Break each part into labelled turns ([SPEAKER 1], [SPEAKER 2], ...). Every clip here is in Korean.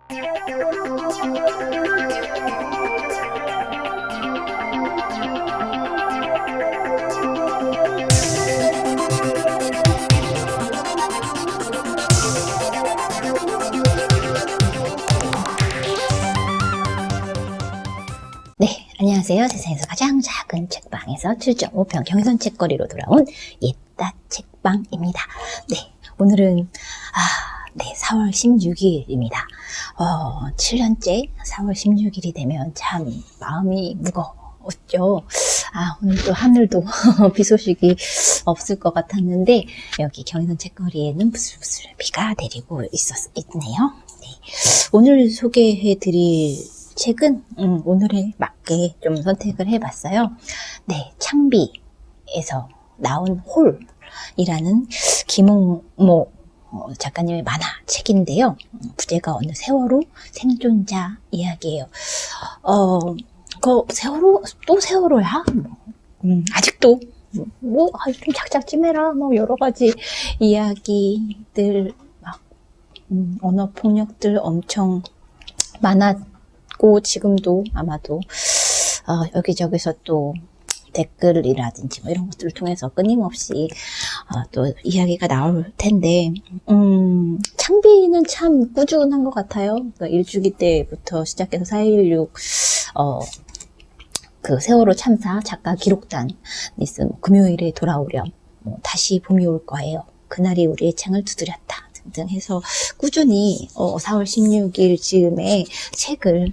[SPEAKER 1] 네, 안녕하세요. 세상에서 가장 작은 책방에서 7.5평 경선 책거리로 돌아온 옛다 책방입니다. 네, 오늘은 4월 16일입니다. 7년째 4월 16일이 되면 참 마음이 무거웠죠. 오늘 또 하늘도 비 소식이 없을 것 같았는데 여기 경선 책거리에는 부슬부슬 비가 내리고 있네요. 네, 오늘 소개해드릴 책은 오늘에 맞게 좀 선택을 해봤어요. 네, 창비에서 나온 홀이라는 김홍모 작가님의 만화책인데요. 부제가 어느 세월호 생존자 이야기예요. 세월호 또 세월호야? 아직도 좀 작작 찜해라. 여러 가지 이야기들 언어 폭력들 엄청 많았고 지금도 아마도 여기저기서 또 댓글이라든지 이런 것들을 통해서 끊임없이 또 이야기가 나올 텐데 창비는 참 꾸준한 것 같아요. 그러니까 일주기 때부터 시작해서 4.16 그 세월호 참사 작가 기록단 니슨 금요일에 돌아오렴 다시 봄이 올 거예요. 그날이 우리의 창을 두드렸다 등등 해서 꾸준히 4월 16일 즈음에 책을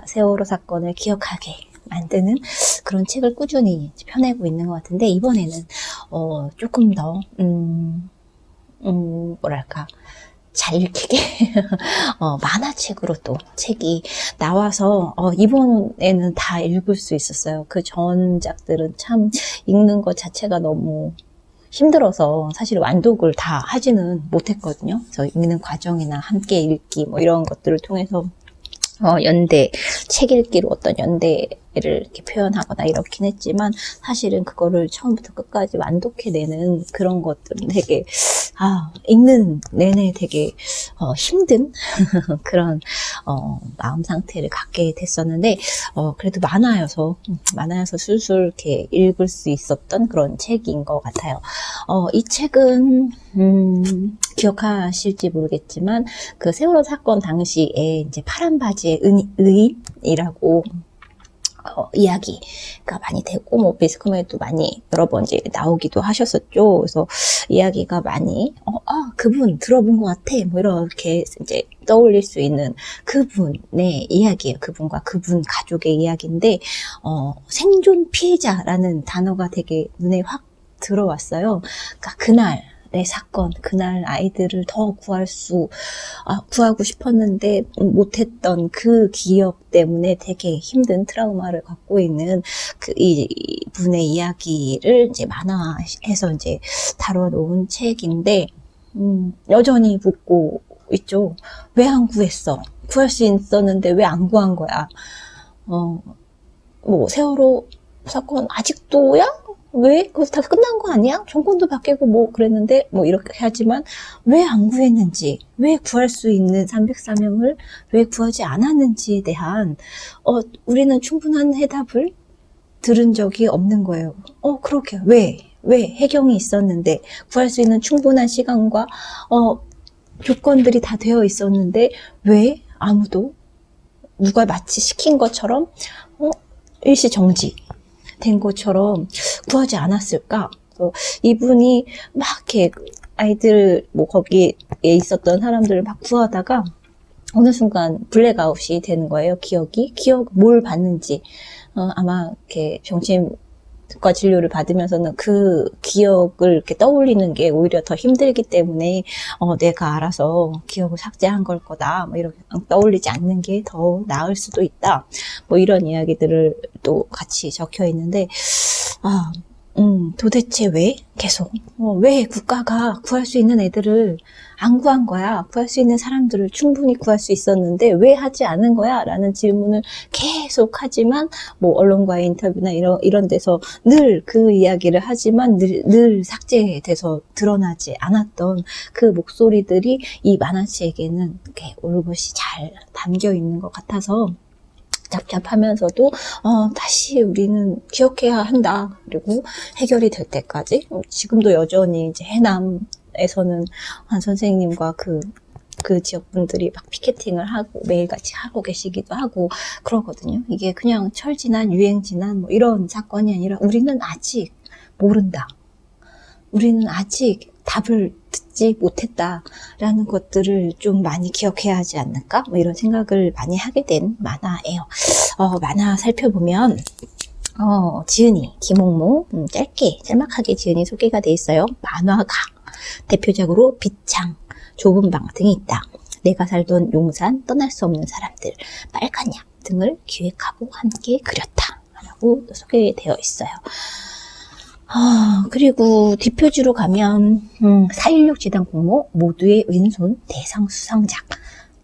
[SPEAKER 1] 세월호 사건을 기억하게 만드는 그런 책을 꾸준히 펴내고 있는 것 같은데 이번에는 조금 더 뭐랄까 잘 읽히게 만화책으로 또 책이 나와서 이번에는 다 읽을 수 있었어요. 그 전작들은 참 읽는 것 자체가 너무 힘들어서 사실 완독을 다 하지는 못했거든요. 그래서 읽는 과정이나 함께 읽기 이런 것들을 통해서 책 읽기로 어떤 연대를 이렇게 표현하거나 이렇긴 했지만 사실은 그거를 처음부터 끝까지 완독해내는 그런 것들은 되게 읽는 내내 되게 힘든 그런 마음 상태를 갖게 됐었는데 그래도 만화여서 술술 이렇게 읽을 수 있었던 그런 책인 것 같아요. 이 책은 기억하실지 모르겠지만 그 세월호 사건 당시에 이제 파란 바지의 의인이라고 이야기가 많이 되고 매스컴에도 많이 여러 번 이제 나오기도 하셨었죠. 그래서 이야기가 많이 그분 들어본 것 같아 이렇게 이제 떠올릴 수 있는 그분의 이야기예요. 그분과 그분 가족의 이야기인데 생존 피해자라는 단어가 되게 눈에 확 들어왔어요. 그러니까 그날의 사건, 그날 아이들을 더 구하고 싶었는데 못했던 그 기억 때문에 되게 힘든 트라우마를 갖고 있는 이 분의 이야기를 이제 만화해서 이제 다뤄놓은 책인데, 여전히 묻고 있죠. 왜 안 구했어? 구할 수 있었는데 왜 안 구한 거야? 세월호 사건 아직도야? 왜? 그거 다 끝난 거 아니야? 정권도 바뀌고 그랬는데 이렇게 하지만 왜 안 구했는지, 왜 구할 수 있는 304명을 왜 구하지 않았는지에 대한 우리는 충분한 해답을 들은 적이 없는 거예요. 그렇게 왜 해경이 있었는데 구할 수 있는 충분한 시간과 조건들이 다 되어 있었는데 왜 아무도 누가 마치 시킨 것처럼 일시 정지 된 것처럼 구하지 않았을까? 이분이 막 이렇게 아이들 거기에 있었던 사람들을 막 구하다가 어느 순간 블랙아웃이 되는 거예요. 뭘 봤는지 아마 이렇게 정신과 진료를 받으면서는 그 기억을 이렇게 떠올리는 게 오히려 더 힘들기 때문에 내가 알아서 기억을 삭제한 걸 거다. 이렇게 떠올리지 않는 게 더 나을 수도 있다. 이런 이야기들을 또 같이 적혀 있는데 도대체 왜? 계속. 왜 국가가 구할 수 있는 애들을 안 구한 거야? 구할 수 있는 사람들을 충분히 구할 수 있었는데 왜 하지 않은 거야? 라는 질문을 계속 하지만, 뭐, 언론과의 인터뷰나 이런 데서 늘 그 이야기를 하지만 늘 삭제돼서 드러나지 않았던 그 목소리들이 이 만화책에는 이렇게 올곧이 잘 담겨 있는 것 같아서 답답하면서도 다시 우리는 기억해야 한다. 그리고 해결이 될 때까지 지금도 여전히 이제 해남에서는 한 선생님과 그 지역 분들이 막 피켓팅을 하고 매일같이 하고 계시기도 하고 그러거든요. 이게 그냥 철지난 유행지난 뭐 이런 사건이 아니라 우리는 아직 모른다. 우리는 아직 답을 듣지 못했다라는 것들을 좀 많이 기억해야 하지 않을까? 뭐 이런 생각을 많이 하게 된 만화예요. 만화 살펴보면 지은이, 김옥모, 짤막하게 지은이 소개가 돼 있어요. 만화가 대표적으로 빛창, 좁은 방 등이 있다. 내가 살던 용산, 떠날 수 없는 사람들, 빨간 약 등을 기획하고 함께 그렸다. 라고 소개되어 있어요. 그리고 뒷표지로 가면 4.16 재단 공모 모두의 왼손 대상 수상작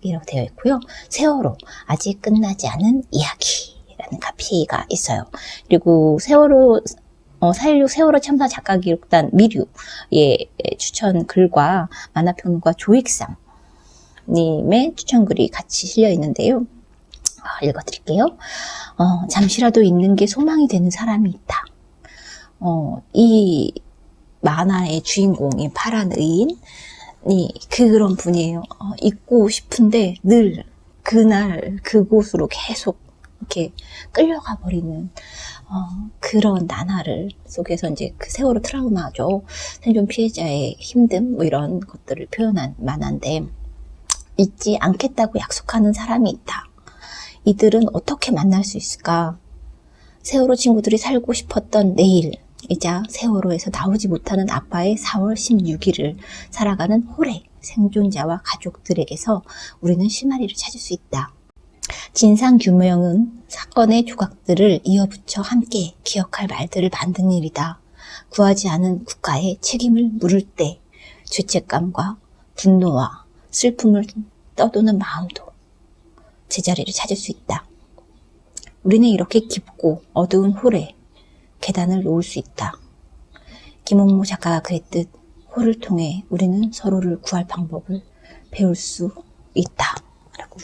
[SPEAKER 1] 이라고 되어 있고요. 세월호 아직 끝나지 않은 이야기라는 카피가 있어요. 그리고 세월호 4.16 세월호 참사 작가 기록단 미류의 추천 글과 만화평론가 조익상 님의 추천 글이 같이 실려 있는데요. 읽어드릴게요. 잠시라도 있는 게 소망이 되는 사람이 있다. 이 만화의 주인공인 파란 의인이 그런 분이에요. 있고 싶은데 늘 그날 그곳으로 계속 이렇게 끌려가 버리는 그런 나날을 속에서 이제 그 세월호 트라우마죠. 생존 피해자의 힘듦 뭐 이런 것들을 표현한 만화인데 잊지 않겠다고 약속하는 사람이 있다. 이들은 어떻게 만날 수 있을까? 세월호 친구들이 살고 싶었던 내일이자 세월호에서 나오지 못하는 아빠의 4월 16일을 살아가는 홀의 생존자와 가족들에게서 우리는 실마리를 찾을 수 있다. 진상규명은 사건의 조각들을 이어붙여 함께 기억할 말들을 만든 일이다. 구하지 않은 국가에 책임을 물을 때 죄책감과 분노와 슬픔을 떠도는 마음도 제자리를 찾을 수 있다. 우리는 이렇게 깊고 어두운 홀에 계단을 놓을 수 있다. 김옥모 작가가 그랬듯 홀을 통해 우리는 서로를 구할 방법을 배울 수 있다. 라고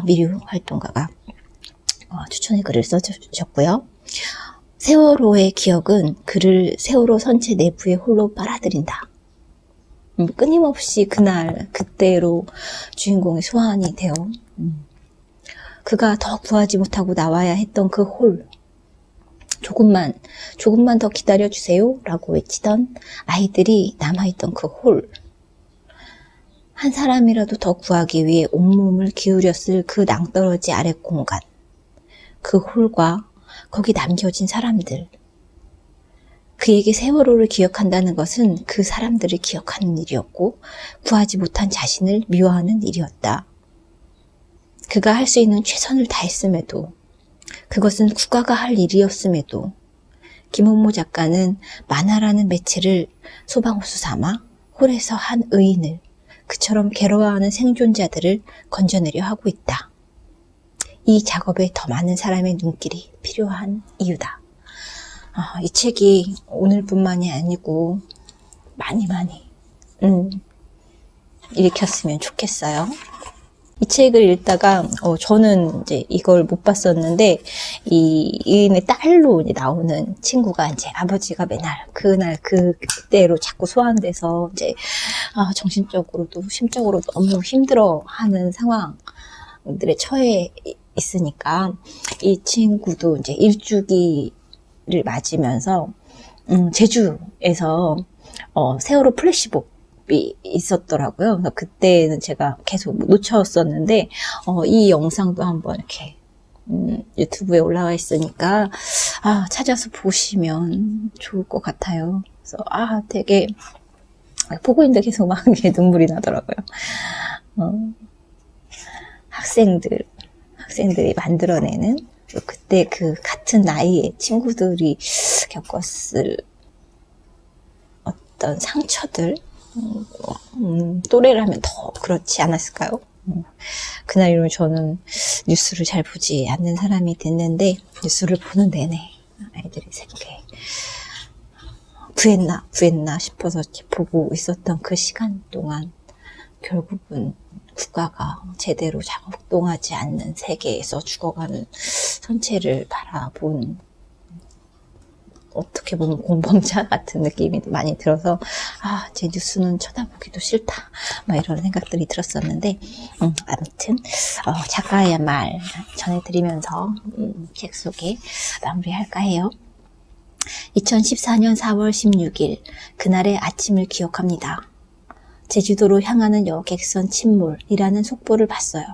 [SPEAKER 1] 미류 활동가가 추천의 글을 써주셨고요. 세월호의 기억은 그를 세월호 선체 내부의 홀로 빨아들인다. 끊임없이 그날 그때로 주인공이 소환이 되어 그가 더 구하지 못하고 나와야 했던 그 홀, 조금만 더 기다려주세요 라고 외치던 아이들이 남아있던 그 홀, 한 사람이라도 더 구하기 위해 온몸을 기울였을 그 낭떠러지 아래 공간, 그 홀과 거기 남겨진 사람들, 그에게 세월호를 기억한다는 것은 그 사람들을 기억하는 일이었고 구하지 못한 자신을 미워하는 일이었다. 그가 할 수 있는 최선을 다했음에도 그것은 국가가 할 일이었음에도 김옥모 작가는 만화라는 매체를 소방호수 삼아 홀에서 한 의인을 그처럼 괴로워하는 생존자들을 건져내려 하고 있다. 이 작업에 더 많은 사람의 눈길이 필요한 이유다. 이 책이 오늘뿐만이 아니고 많이 읽혔으면 좋겠어요. 이 책을 읽다가 저는 이제 이걸 못 봤었는데 이 의인의 딸로 이제 나오는 친구가 이제 아버지가 맨날 그날 그때로 자꾸 소환돼서 이제 정신적으로도 심적으로도 너무 힘들어하는 상황들에 처해 있으니까 이 친구도 이제 일주기를 맞으면서 제주에서 세월호 플래시몹 이 있었더라고요. 그래서 그때는 제가 계속 놓쳤었는데 이 영상도 한번 이렇게 유튜브에 올라와 있으니까 찾아서 보시면 좋을 것 같아요. 그래서 되게 보고 있는데 계속 막 눈물이 나더라고요. 학생들이 만들어내는 그때 그 같은 나이의 친구들이 겪었을 어떤 상처들, 또래를 하면 더 그렇지 않았을까요? 그날 이후로 저는 뉴스를 잘 보지 않는 사람이 됐는데, 뉴스를 보는 내내 아이들이 새끼 구했나 싶어서 이렇게 보고 있었던 그 시간 동안 결국은 국가가 제대로 작동하지 않는 세계에서 죽어가는 선체를 바라본, 어떻게 보면 공범자 같은 느낌이 많이 들어서 제 뉴스는 쳐다보기도 싫다 막 이런 생각들이 들었었는데, 아무튼 작가의 말 전해드리면서 책 소개 마무리할까 해요. 2014년 4월 16일 그날의 아침을 기억합니다. 제주도로 향하는 여객선 침몰이라는 속보를 봤어요.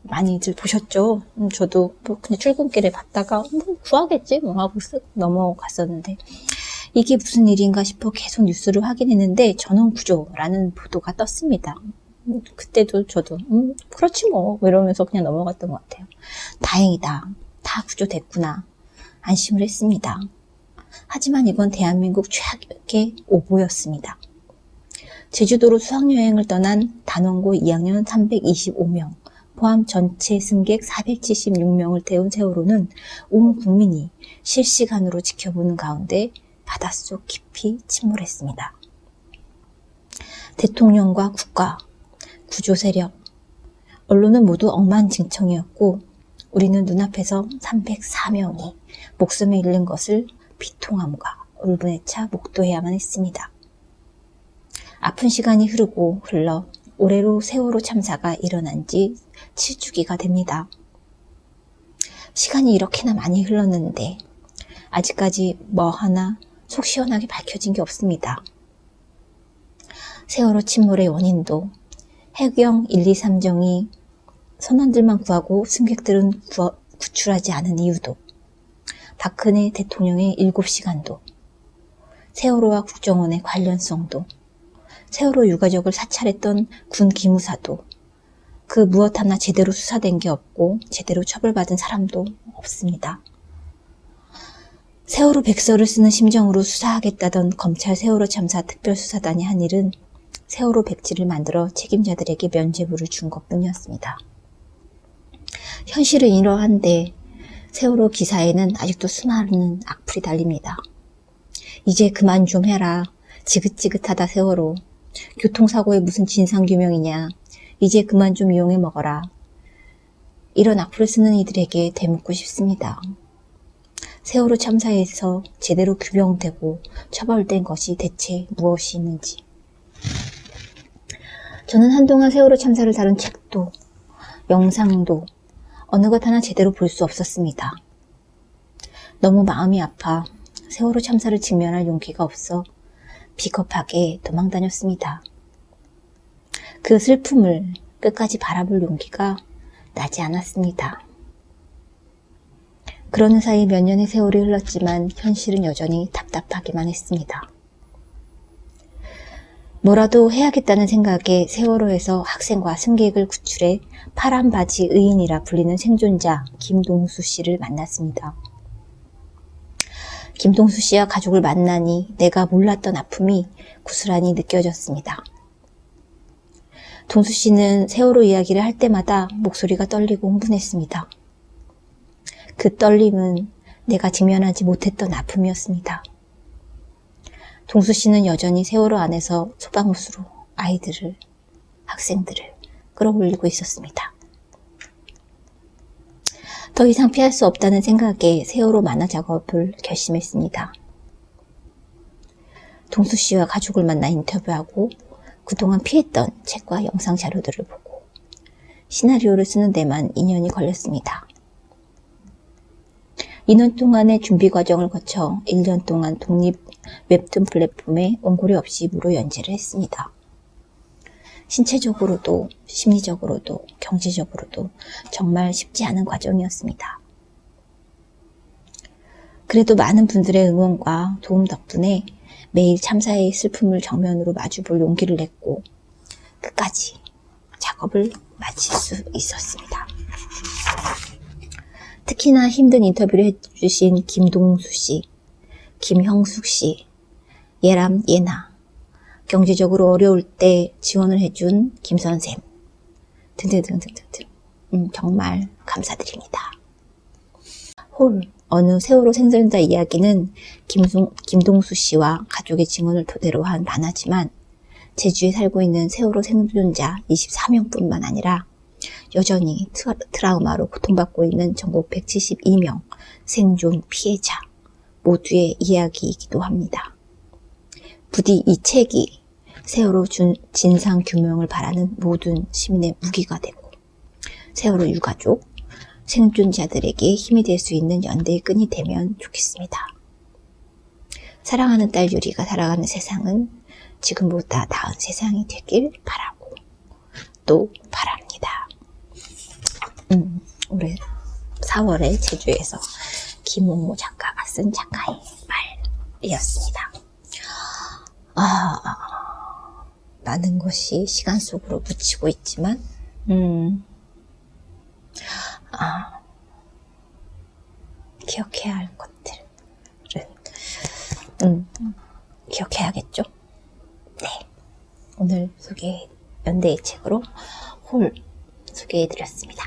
[SPEAKER 1] 많이들 보셨죠? 저도 그냥 출근길에 봤다가 구하겠지 하고 쓱 넘어갔었는데, 이게 무슨 일인가 싶어 계속 뉴스를 확인했는데 전원 구조라는 보도가 떴습니다. 그때도 저도 그렇지 뭐 이러면서 그냥 넘어갔던 것 같아요. 다행이다, 다 구조됐구나, 안심을 했습니다. 하지만 이건 대한민국 최악의 오보였습니다. 제주도로 수학여행을 떠난 단원고 2학년 325명, 포함 전체 승객 476명을 태운 세월호는 온 국민이 실시간으로 지켜보는 가운데 바닷속 깊이 침몰했습니다. 대통령과 국가, 구조세력, 언론은 모두 억만증청이었고, 우리는 눈앞에서 304명이 목숨을 잃는 것을 비통함과 울분에 차 목도해야만 했습니다. 아픈 시간이 흘러 올해로 세월호 참사가 일어난 지 7주기가 됩니다. 시간이 이렇게나 많이 흘렀는데 아직까지 뭐 하나 속 시원하게 밝혀진 게 없습니다. 세월호 침몰의 원인도 해경 1, 2, 3정이 선원들만 구하고 승객들은 구출하지 않은 이유도, 박근혜 대통령의 7시간도, 세월호와 국정원의 관련성도, 세월호 유가족을 사찰했던 군 기무사도, 그 무엇 하나 제대로 수사된 게 없고 제대로 처벌받은 사람도 없습니다. 세월호 백서를 쓰는 심정으로 수사하겠다던 검찰 세월호 참사 특별수사단이 한 일은 세월호 백지를 만들어 책임자들에게 면죄부를 준 것뿐이었습니다. 현실은 이러한데 세월호 기사에는 아직도 수많은 악플이 달립니다. 이제 그만 좀 해라. 지긋지긋하다 세월호. 교통사고에 무슨 진상규명이냐. 이제 그만 좀 이용해 먹어라. 이런 악플을 쓰는 이들에게 되묻고 싶습니다. 세월호 참사에서 제대로 규명되고 처벌된 것이 대체 무엇이 있는지. 저는 한동안 세월호 참사를 다룬 책도 영상도 어느 것 하나 제대로 볼 수 없었습니다. 너무 마음이 아파 세월호 참사를 직면할 용기가 없어 비겁하게 도망 다녔습니다. 그 슬픔을 끝까지 바라볼 용기가 나지 않았습니다. 그러는 사이 몇 년의 세월이 흘렀지만 현실은 여전히 답답하기만 했습니다. 뭐라도 해야겠다는 생각에 세월호에서 학생과 승객을 구출해 파란 바지 의인이라 불리는 생존자 김동수 씨를 만났습니다. 김동수 씨와 가족을 만나니 내가 몰랐던 아픔이 고스란히 느껴졌습니다. 동수 씨는 세월호 이야기를 할 때마다 목소리가 떨리고 흥분했습니다. 그 떨림은 내가 직면하지 못했던 아픔이었습니다. 동수 씨는 여전히 세월호 안에서 소방호수로 아이들을, 학생들을 끌어올리고 있었습니다. 더 이상 피할 수 없다는 생각에 세월호 만화 작업을 결심했습니다. 동수 씨와 가족을 만나 인터뷰하고 그동안 피했던 책과 영상 자료들을 보고 시나리오를 쓰는 데만 2년이 걸렸습니다. 2년 동안의 준비 과정을 거쳐 1년 동안 독립 웹툰 플랫폼에 원고료 없이 무료 연재를 했습니다. 신체적으로도 심리적으로도 경제적으로도 정말 쉽지 않은 과정이었습니다. 그래도 많은 분들의 응원과 도움 덕분에 매일 참사의 슬픔을 정면으로 마주볼 용기를 냈고 끝까지 작업을 마칠 수 있었습니다. 특히나 힘든 인터뷰를 해주신 김동수 씨, 김형숙 씨, 예람 예나, 경제적으로 어려울 때 지원을 해준 김선생 등등등등등등. 정말 감사드립니다. 홀, 어느 세월호 생존자 이야기는 김동수 씨와 가족의 증언을 토대로 한 만화지만 제주에 살고 있는 세월호 생존자 24명뿐만 아니라 여전히 트라우마로 고통받고 있는 전국 172명 생존 피해자 모두의 이야기이기도 합니다. 부디 이 책이 세월호 진상규명을 바라는 모든 시민의 무기가 되고 세월호 유가족, 생존자들에게 힘이 될 수 있는 연대의 끈이 되면 좋겠습니다. 사랑하는 딸 유리가 살아가는 세상은 지금보다 나은 세상이 되길 바라고 또 바랍니다. 올해 4월에 제주에서 김옥모 작가가 쓴 작가의 말이었습니다. 많은 것이 시간 속으로 묻히고 있지만 기억해야 할 것들은 기억해야겠죠? 네, 오늘 연대의 책으로 홀 소개해드렸습니다.